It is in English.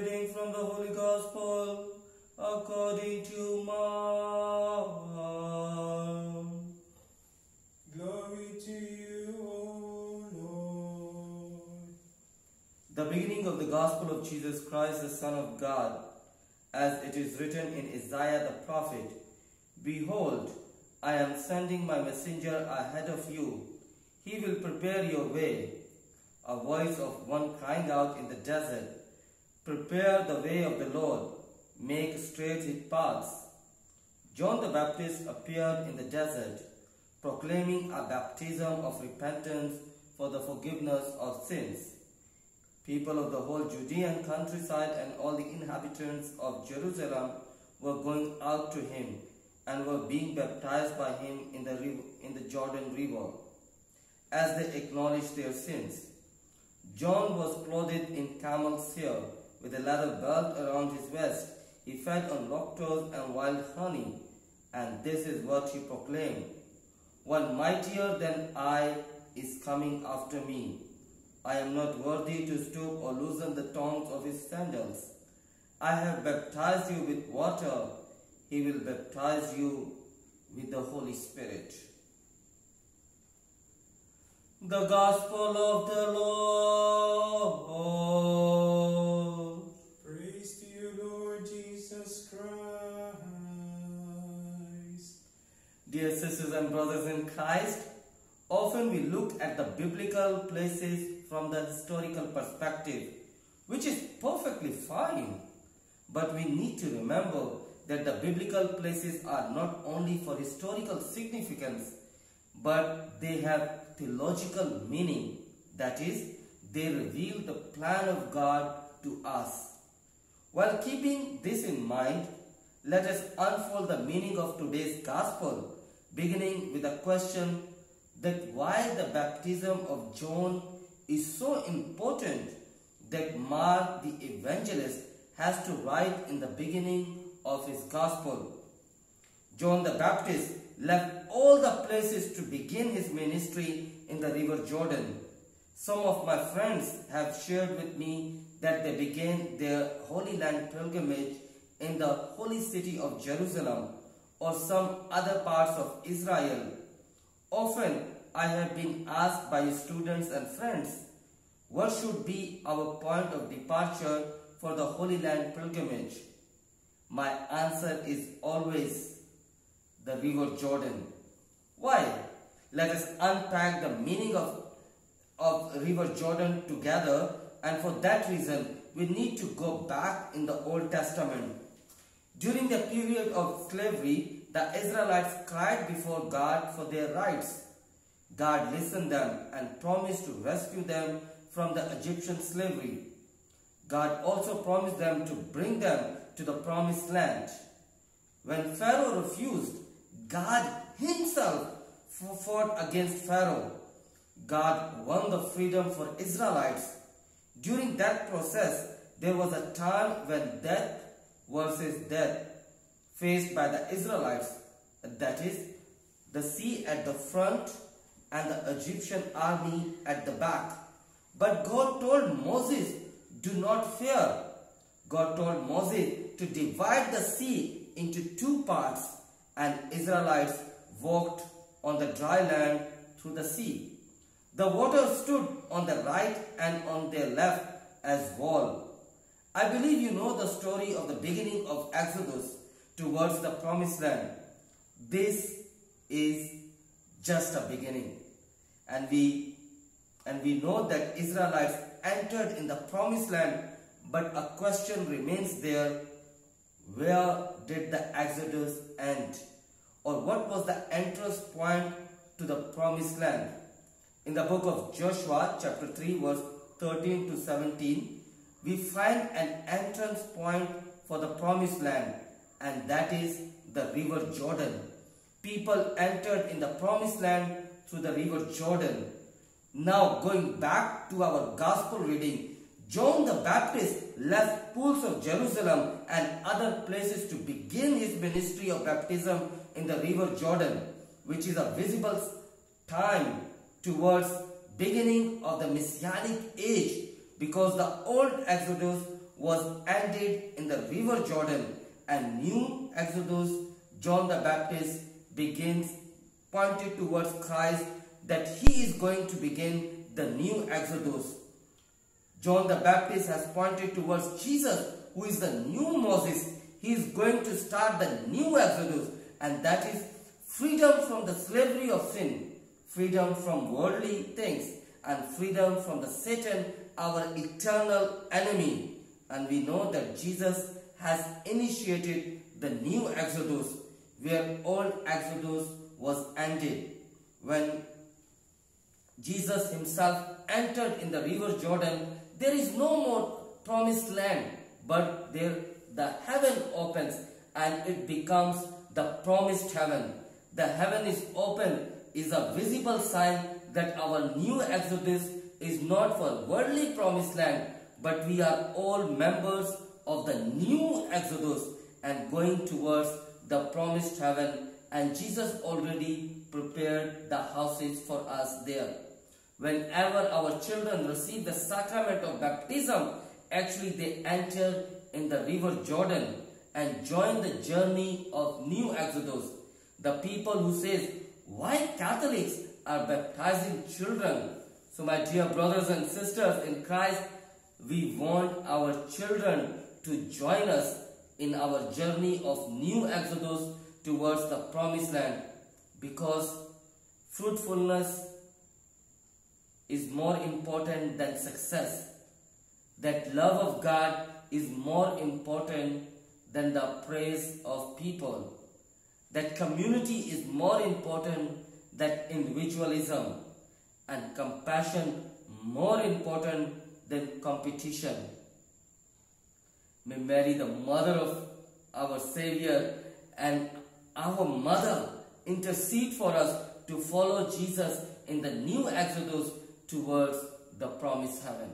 reading from the Holy Gospel according to Mark. Glory to you, O Lord. The beginning of the Gospel of Jesus Christ, the Son of God, as it is written in Isaiah the prophet, "Behold, I am sending my messenger ahead of you. He will prepare your way." A voice of one crying out in the desert, "Prepare the way of the Lord, make straight his paths." John the Baptist appeared in the desert, proclaiming a baptism of repentance for the forgiveness of sins. People of the whole Judean countryside and all the inhabitants of Jerusalem were going out to him and were being baptized by him in the Jordan River, as they acknowledged their sins. John was clothed in camel's hair, with a leather belt around his waist. He fed on lactose and wild honey, and this is what he proclaimed: "One mightier than I is coming after me. I am not worthy to stoop or loosen the tongs of his sandals. I have baptized you with water. He will baptize you with the Holy Spirit." The Gospel of the Lord. Praise to you, Lord Jesus Christ. Dear sisters and brothers in Christ, often we look at the biblical places from the historical perspective, which is perfectly fine. But we need to remember that the biblical places are not only for historical significance, but they have theological meaning. That is, they reveal the plan of God to us. While keeping this in mind, let us unfold the meaning of today's gospel, beginning with the question that why the baptism of John is so important that Mark the evangelist has to write in the beginning of his gospel. John the Baptist left all the places to begin his ministry in the river Jordan. Some of my friends have shared with me that they began their Holy Land pilgrimage in the holy city of Jerusalem or some other parts of Israel. Often I have been asked by students and friends, what should be our point of departure for the Holy Land pilgrimage? My answer is always the river Jordan. Why? Let us unpack the meaning of river Jordan together, and for that reason we need to go back in the Old Testament. During the period of slavery, the Israelites cried before God for their rights. God listened them and promised to rescue them from the Egyptian slavery. God also promised them to bring them to the promised land. When Pharaoh refused, God himself fought against Pharaoh. God won the freedom for Israelites. During that process, there was a time when death versus death faced by the Israelites. That is, the sea at the front and the Egyptian army at the back. But God told Moses, "Do not fear." God told Moses to divide the sea into two parts, and Israelites walked on the dry land through the sea. The water stood on the right and on their left as wall. I believe you know the story of the beginning of Exodus towards the promised land. This is just a beginning. And we know that Israelites entered in the promised land, but a question remains there: where did the Exodus end? Or what was the entrance point to the promised land? In the book of Joshua chapter 3 verse 13 to 17, we find an entrance point for the promised land, and that is the river Jordan. People entered in the promised land through the river Jordan. Now going back to our gospel reading, John the Baptist left pools of Jerusalem and other places to begin his ministry of baptism in the river Jordan, which is a visible time towards beginning of the Messianic age, because the old Exodus was ended in the river Jordan and new Exodus, John the Baptist begins pointed towards Christ, that he is going to begin the new Exodus. John the Baptist has pointed towards Jesus, who is the new Moses. He is going to start the new Exodus, and that is freedom from the slavery of sin, freedom from worldly things, and freedom from the Satan, our eternal enemy. And we know that Jesus has initiated the new Exodus, where old Exodus was ended. When Jesus himself entered in the river Jordan, there is no more promised land, but there the heaven opens and it becomes the promised heaven. The heaven is open is a visible sign that our new Exodus is not for worldly promised land, but we are all members of the new Exodus and going towards the promised heaven, and Jesus already prepared the houses for us there. Whenever our children receive the sacrament of baptism, actually they enter in the river Jordan and join the journey of new Exodus. The people who says, why Catholics are baptizing children? So my dear brothers and sisters in Christ, we want our children to join us in our journey of new Exodus towards the promised land, because fruitfulness is more important than success. That love of God is more important than the praise of people. That community is more important than individualism, and compassion more important than competition. May Mary, the mother of our Savior and our mother, intercede for us to follow Jesus in the new Exodus towards the promised heaven.